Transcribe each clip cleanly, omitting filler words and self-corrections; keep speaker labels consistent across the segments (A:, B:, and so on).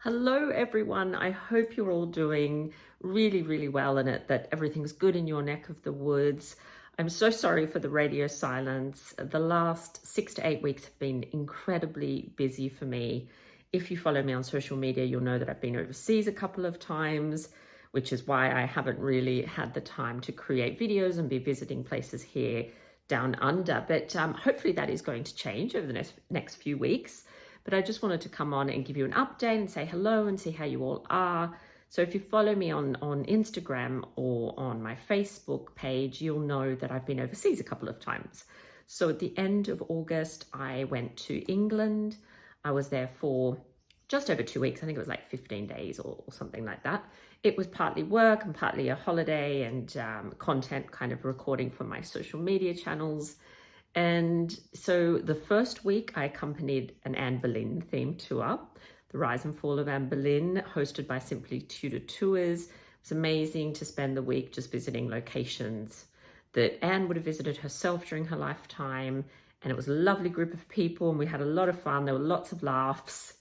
A: Hello, everyone. I hope you're all doing really, really well and that everything's good in your neck of the woods. I'm so sorry for the radio silence. The last 6 to 8 weeks have been incredibly busy for me. If you follow me on social media, you'll know that I've been overseas a couple of times, which is why I haven't really had the time to create videos and be visiting places here down under. But hopefully that is going to change over the next few weeks. But I just wanted to come on and give you an update and say hello and see how you all are. So if you follow me on Instagram or on my Facebook page, you'll know that I've been overseas a couple of times. So at the end of August, I went to England. I was there for just over 2 weeks. I think it was like 15 days or something like that. It was partly work and partly a holiday and content kind of recording for my social media channels. And so the first week I accompanied an Anne Boleyn themed tour, The Rise and Fall of Anne Boleyn, hosted by Simply Tudor Tours. It was amazing to spend the week just visiting locations that Anne would have visited herself during her lifetime. And it was a lovely group of people and we had a lot of fun. There were lots of laughs.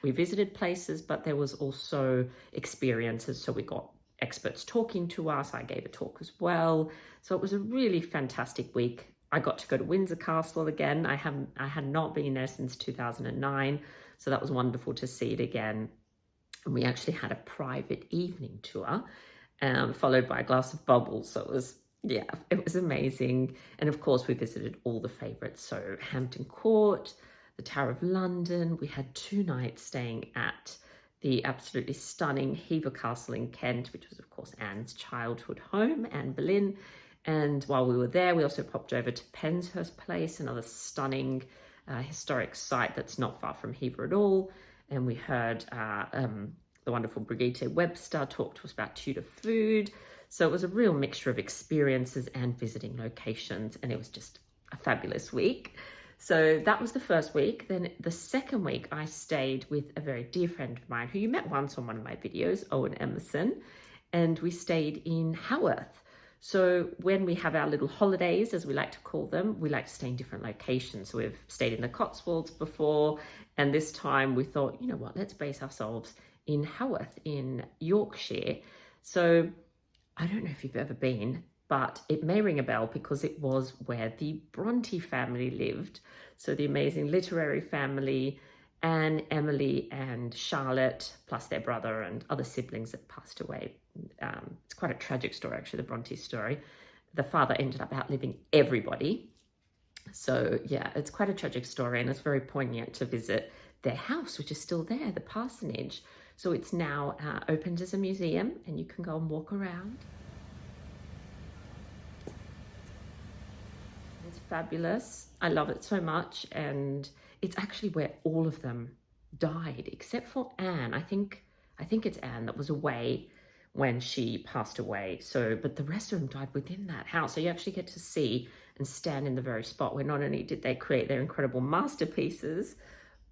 A: We visited places, but there was also experiences. So we got experts talking to us. I gave a talk as well. So it was a really fantastic week. I got to go to Windsor Castle again. I had not been there since 2009, so that was wonderful to see it again. And we actually had a private evening tour, followed by a glass of bubbles. So it was amazing. And of course, we visited all the favourites. So Hampton Court, the Tower of London. We had 2 nights staying at the absolutely stunning Hever Castle in Kent, which was of course Anne's childhood home, Anne Boleyn. And while we were there, we also popped over to Penshurst Place, another stunning historic site that's not far from Hever at all. And we heard the wonderful Brigitte Webster talk to us about Tudor food. So it was a real mixture of experiences and visiting locations. And it was just a fabulous week. So that was the first week. Then the second week, I stayed with a very dear friend of mine who you met once on one of my videos, Owen Emerson. And we stayed in Haworth. So when we have our little holidays, as we like to call them, we like to stay in different locations. So we've stayed in the Cotswolds before, and this time we thought, you know what, let's base ourselves in Haworth in Yorkshire. So I don't know if you've ever been, but it may ring a bell because it was where the Bronte family lived. So the amazing literary family, Anne, Emily, and Charlotte, plus their brother and other siblings that passed away. It's quite a tragic story, actually, the Bronte story. The father ended up outliving everybody. So yeah, it's quite a tragic story and it's very poignant to visit their house, which is still there, the Parsonage. So it's now opened as a museum and you can go and walk around. It's fabulous. I love it so much. And it's actually where all of them died, except for Anne. I think it's Anne that was away when she passed away. So, but the rest of them died within that house. So you actually get to see and stand in the very spot where not only did they create their incredible masterpieces,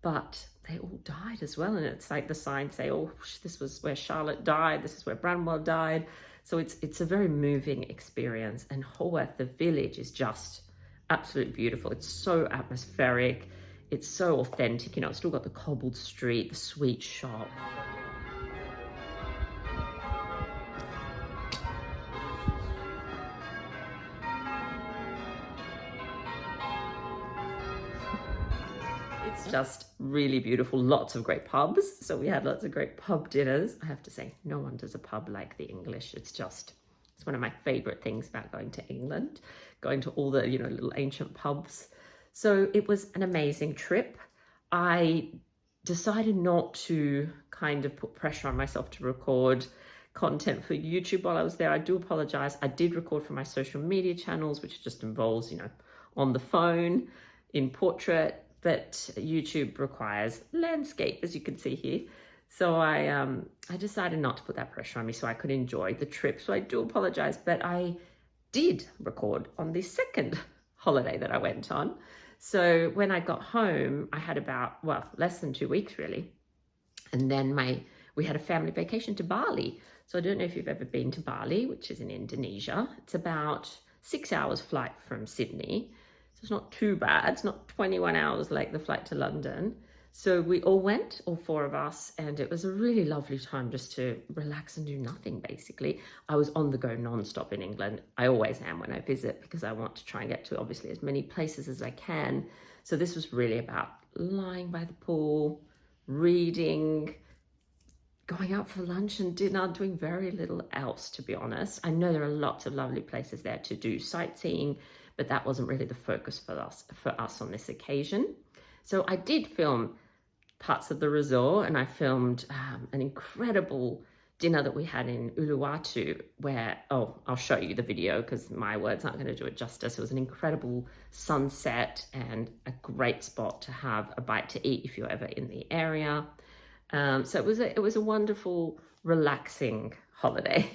A: but they all died as well. And it's like the signs say, oh, this was where Charlotte died. This is where Branwell died. So it's a very moving experience. And Haworth, the village, is just absolutely beautiful. It's so atmospheric. It's so authentic, you know, it's still got the cobbled street, the sweet shop. It's just really beautiful, lots of great pubs. So we had lots of great pub dinners. I have to say, no one does a pub like the English. It's one of my favorite things about going to England, going to all the, you know, little ancient pubs. So it was an amazing trip. I decided not to kind of put pressure on myself to record content for YouTube while I was there. I do apologize. I did record for my social media channels, which just involves, you know, on the phone, in portrait, but YouTube requires landscape, as you can see here. So I decided not to put that pressure on me so I could enjoy the trip. So I do apologize, but I did record on the second holiday that I went on. So when I got home, I had about, less than 2 weeks really. And then we had a family vacation to Bali. So I don't know if you've ever been to Bali, which is in Indonesia. It's about 6 hours flight from Sydney. So it's not too bad. It's not 21 hours like the flight to London. So we all went, all four of us, and it was a really lovely time just to relax and do nothing, basically. I was on the go non-stop in England. I always am when I visit because I want to try and get to obviously as many places as I can. So this was really about lying by the pool, reading, going out for lunch and dinner, doing very little else, to be honest. I know there are lots of lovely places there to do sightseeing, but that wasn't really the focus for us on this occasion. So I did film parts of the resort, and I filmed an incredible dinner that we had in Uluwatu where, I'll show you the video because my words aren't going to do it justice. It was an incredible sunset and a great spot to have a bite to eat if you're ever in the area. So it was a wonderful, relaxing holiday,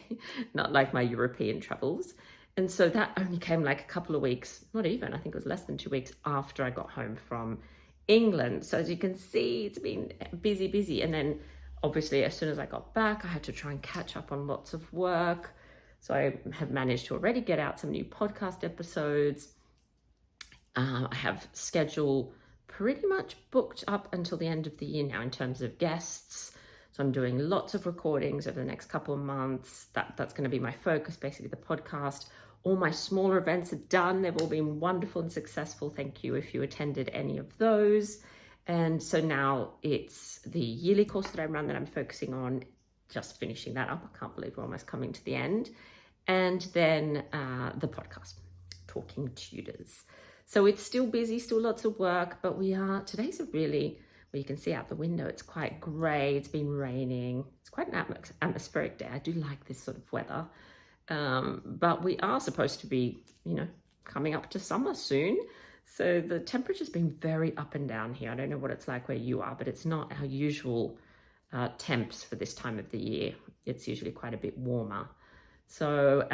A: not like my European travels. And so that only came like a couple of weeks, not even, I think it was less than 2 weeks after I got home from England. So as you can see, it's been busy. And then obviously as soon as I got back, I had to try and catch up on lots of work. So I have managed to already get out some new podcast episodes. I have schedule pretty much booked up until the end of the year now in terms of guests. So I'm doing lots of recordings over the next couple of months. That's going to be my focus, basically the podcast. All my smaller events are done. They've all been wonderful and successful. Thank you if you attended any of those. And so now it's the yearly course that I run that I'm focusing on, just finishing that up. I can't believe we're almost coming to the end. And then the podcast, Talking Tudors. So it's still busy, still lots of work, but today's a really, well, you can see out the window, it's quite grey, it's been raining. It's quite an atmospheric day. I do like this sort of weather. But we are supposed to be, coming up to summer soon. So the temperature's been very up and down here. I don't know what it's like where you are, but it's not our usual temps for this time of the year. It's usually quite a bit warmer. So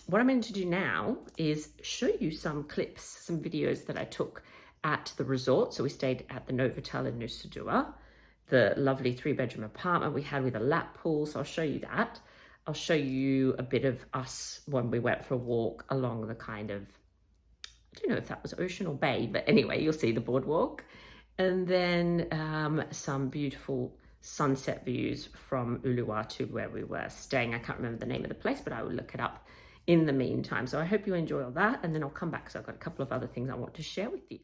A: what I'm going to do now is show you some clips, some videos that I took at the resort. So we stayed at the Novotel Nusa Dua, the lovely 3-bedroom apartment we had with a lap pool. So I'll show you that. I'll show you a bit of us when we went for a walk along the kind of, I don't know if that was ocean or bay, but anyway, you'll see the boardwalk. And then some beautiful sunset views from Uluwatu where we were staying. I can't remember the name of the place, but I will look it up in the meantime. So I hope you enjoy all that, and then I'll come back because I've got a couple of other things I want to share with you.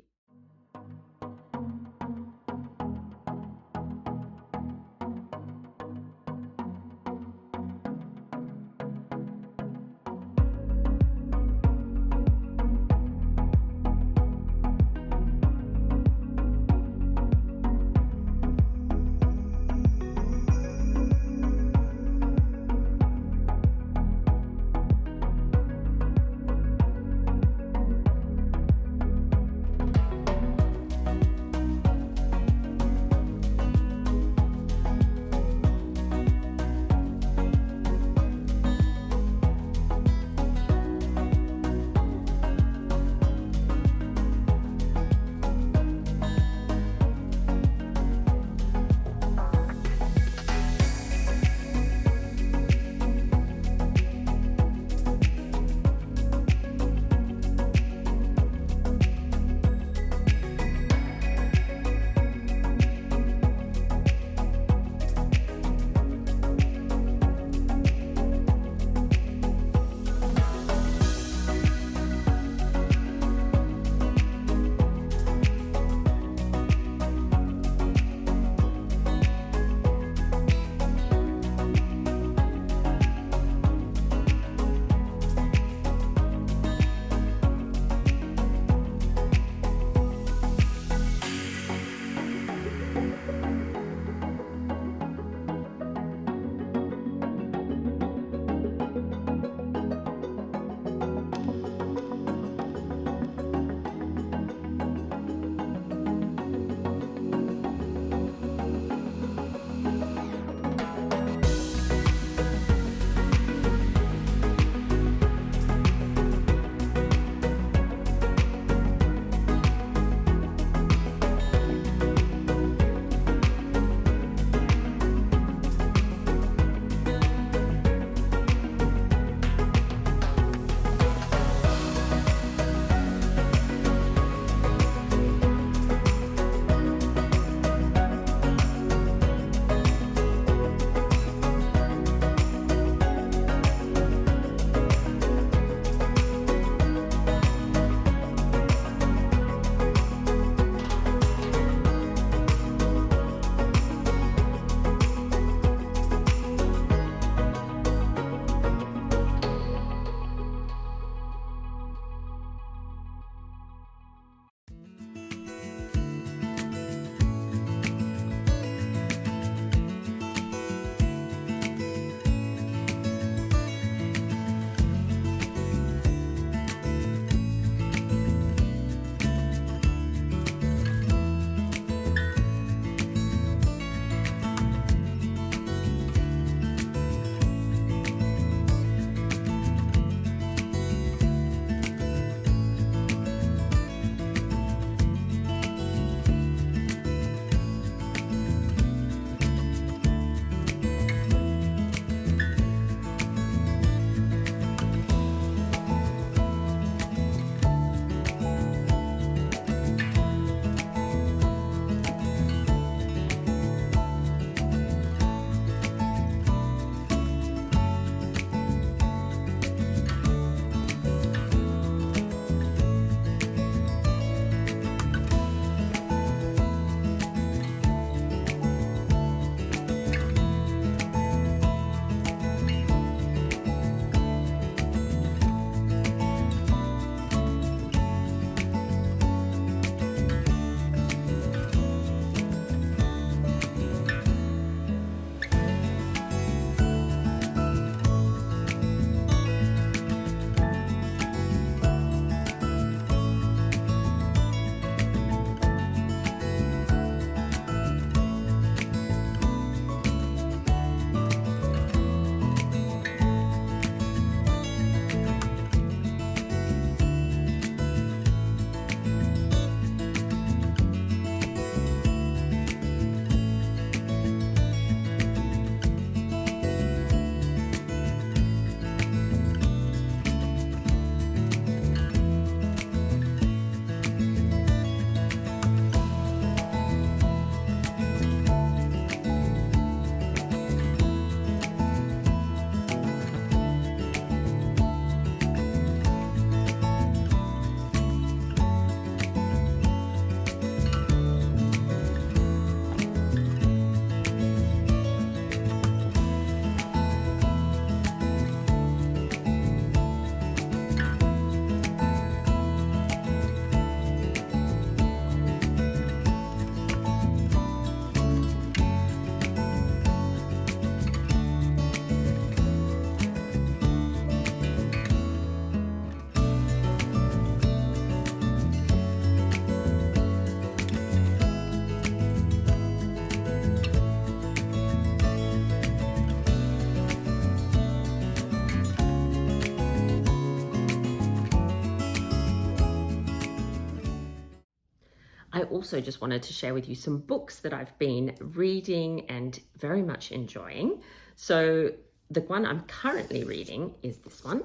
A: also just wanted to share with you some books that I've been reading and very much enjoying. So the one I'm currently reading is this one.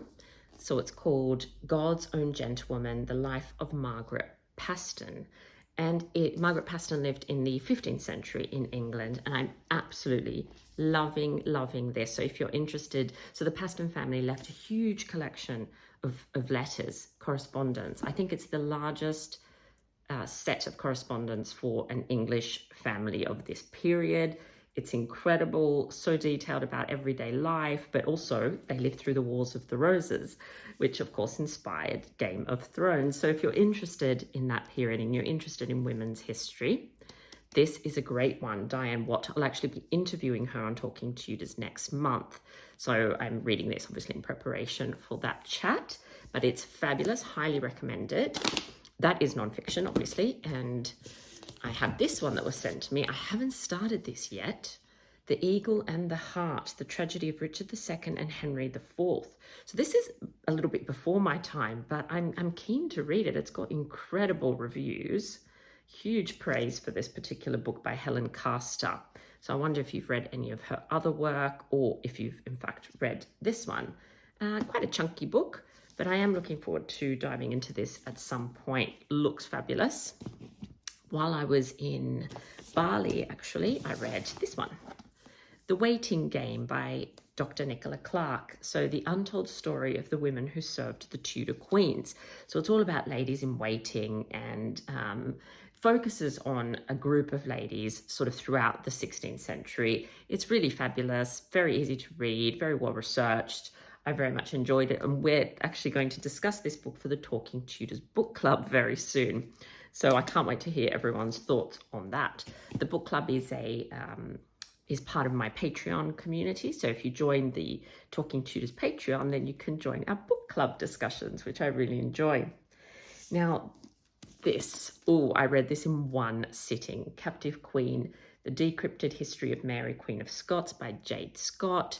A: So it's called God's Own Gentlewoman, The Life of Margaret Paston. And Margaret Paston lived in the 15th century in England, and I'm absolutely loving this. So if you're interested, so the Paston family left a huge collection of letters, correspondence. I think it's the largest set of correspondence for an English family of this period. It's incredible, so detailed about everyday life, but also they lived through the Wars of the Roses, which of course inspired Game of Thrones. So if you're interested in that period and you're interested in women's history, this is a great one. Diane Watt, I'll actually be interviewing her on Talking Tudors next month. So I'm reading this obviously in preparation for that chat, but it's fabulous, highly recommended. That is nonfiction, obviously, and I have this one that was sent to me. I haven't started this yet. The Eagle and the Heart, The Tragedy of Richard II and Henry IV. So this is a little bit before my time, but I'm keen to read it. It's got incredible reviews, huge praise for this particular book by Helen Carster. So I wonder if you've read any of her other work, or if you've in fact read this one. Quite a chunky book, but I am looking forward to diving into this at some point. Looks fabulous. While I was in Bali, actually, I read this one, The Waiting Game by Dr. Nicola Clark. So the untold story of the women who served the Tudor queens. So it's all about ladies in waiting, and focuses on a group of ladies sort of throughout the 16th century. It's really fabulous, very easy to read, very well researched. I very much enjoyed it, and we're actually going to discuss this book for the Talking Tudors book club very soon. So I can't wait to hear everyone's thoughts on that. The book club is part of my Patreon community. So if you join the Talking Tudors Patreon, then you can join our book club discussions, which I really enjoy. Now, I read this in one sitting. Captive Queen, The Decrypted History of Mary, Queen of Scots by Jade Scott.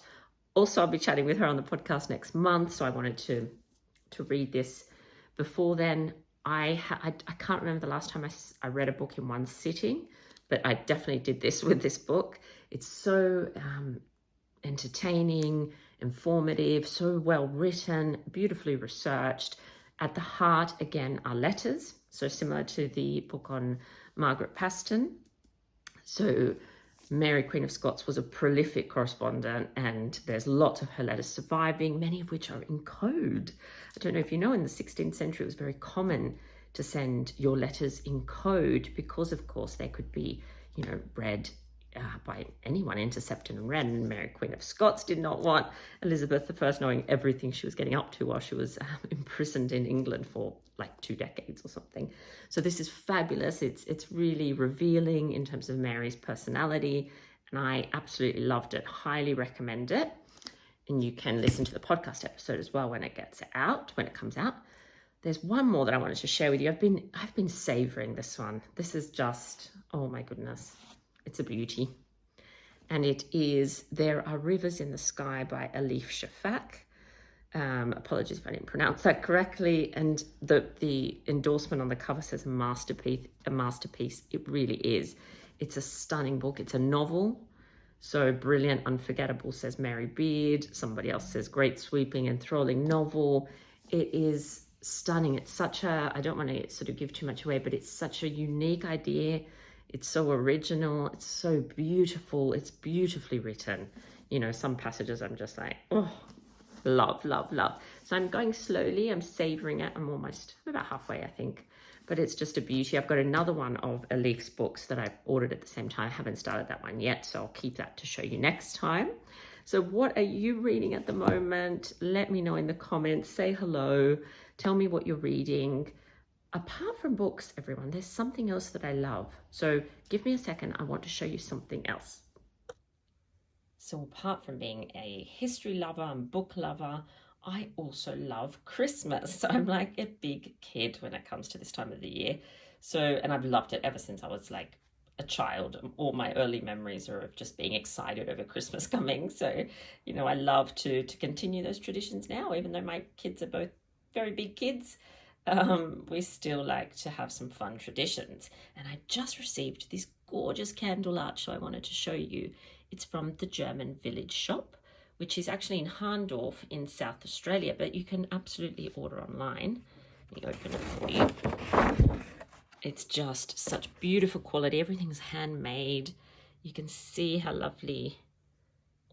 A: Also, I'll be chatting with her on the podcast next month, so I wanted to read this before then. I can't remember the last time I read a book in one sitting, but I definitely did this with this book. It's so entertaining, informative, so well written, beautifully researched. At the heart, again, are letters, so similar to the book on Margaret Paston. So Mary, Queen of Scots, was a prolific correspondent, and there's lots of her letters surviving, many of which are in code. I don't know if you know, in the 16th century, it was very common to send your letters in code because, of course, they could be, read by anyone, intercepted and read. And Mary, Queen of Scots, did not want Elizabeth I knowing everything she was getting up to while she was imprisoned in England for like 2 decades or something. So this is fabulous. It's really revealing in terms of Mary's personality, and I absolutely loved it. Highly recommend it. And you can listen to the podcast episode as well when it comes out. There's one more that I wanted to share with you. I've been savoring this one. This is just, oh my goodness, it's a beauty. And it is There Are Rivers in the Sky by Elif Shafak. Apologies if I didn't pronounce that correctly. And the endorsement on the cover says a masterpiece. It really is. It's a stunning book. It's a novel. So brilliant, unforgettable, says Mary Beard. Somebody else says great, sweeping, enthralling novel. It is stunning. It's such a, I don't want to sort of give too much away, but it's such a unique idea. It's so original. It's so beautiful. It's beautifully written. Some passages I'm just like, oh, love. So I'm going slowly. I'm savoring it. I'm about halfway, I think. But it's just a beauty. I've got another one of Elif's books that I've ordered at the same time. I haven't started that one yet, so I'll keep that to show you next time. So what are you reading at the moment? Let me know in the comments. Say hello. Tell me what you're reading. Apart from books, everyone, there's something else that I love. So give me a second. I want to show you something else. So apart from being a history lover and book lover, I also love Christmas. So I'm like a big kid when it comes to this time of the year. And I've loved it ever since I was like a child. All my early memories are of just being excited over Christmas coming. So, I love to continue those traditions now, even though my kids are both very big kids. we still like to have some fun traditions. And I just received this gorgeous candle art, so I wanted to show you. It's from the German Village shop, which is actually in Harndorf in South Australia, but you can absolutely order online. Let me open it for you. It's just such beautiful quality. Everything's handmade. You can see how lovely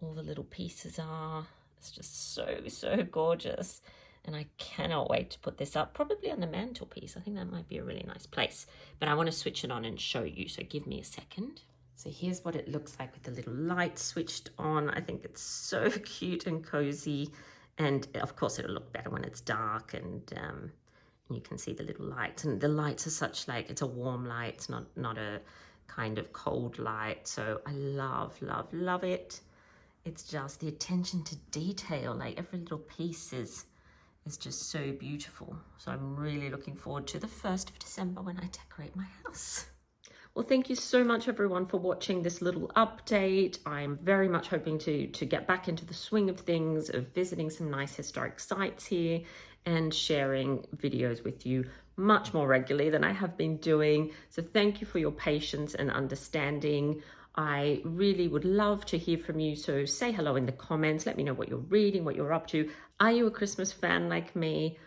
A: all the little pieces are. It's just so gorgeous. And I cannot wait to put this up, probably on the mantelpiece. I think that might be a really nice place. But I want to switch it on and show you, so give me a second. So here's what it looks like with the little light switched on. I think it's so cute and cozy. And of course it'll look better when it's dark, and you can see the little lights. And the lights are such, like, it's a warm light. It's not a kind of cold light. So I love it. It's just the attention to detail, like every little piece is just so beautiful. So I'm really looking forward to the 1st of December when I decorate my house. Well, thank you so much, everyone, for watching this little update. I'm very much hoping to get back into the swing of things, of visiting some nice historic sites here and sharing videos with you much more regularly than I have been doing. So thank you for your patience and understanding. I really would love to hear from you. So say hello in the comments. Let me know what you're reading, what you're up to. Are you a Christmas fan like me?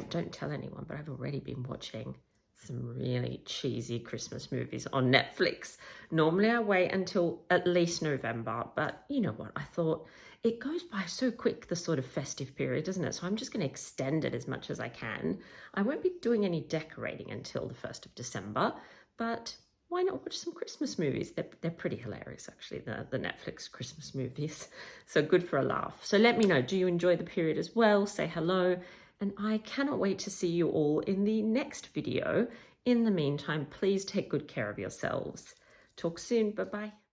A: Don't tell anyone, but I've already been watching some really cheesy Christmas movies on Netflix. Normally I wait until at least November, but you know what? I thought it goes by so quick, the sort of festive period, doesn't it? So I'm just going to extend it as much as I can. I won't be doing any decorating until the 1st of December, but why not watch some Christmas movies? They're pretty hilarious, actually, the Netflix Christmas movies. So good for a laugh. So let me know, do you enjoy the period as well? Say hello. And I cannot wait to see you all in the next video. In the meantime, please take good care of yourselves. Talk soon. Bye-bye.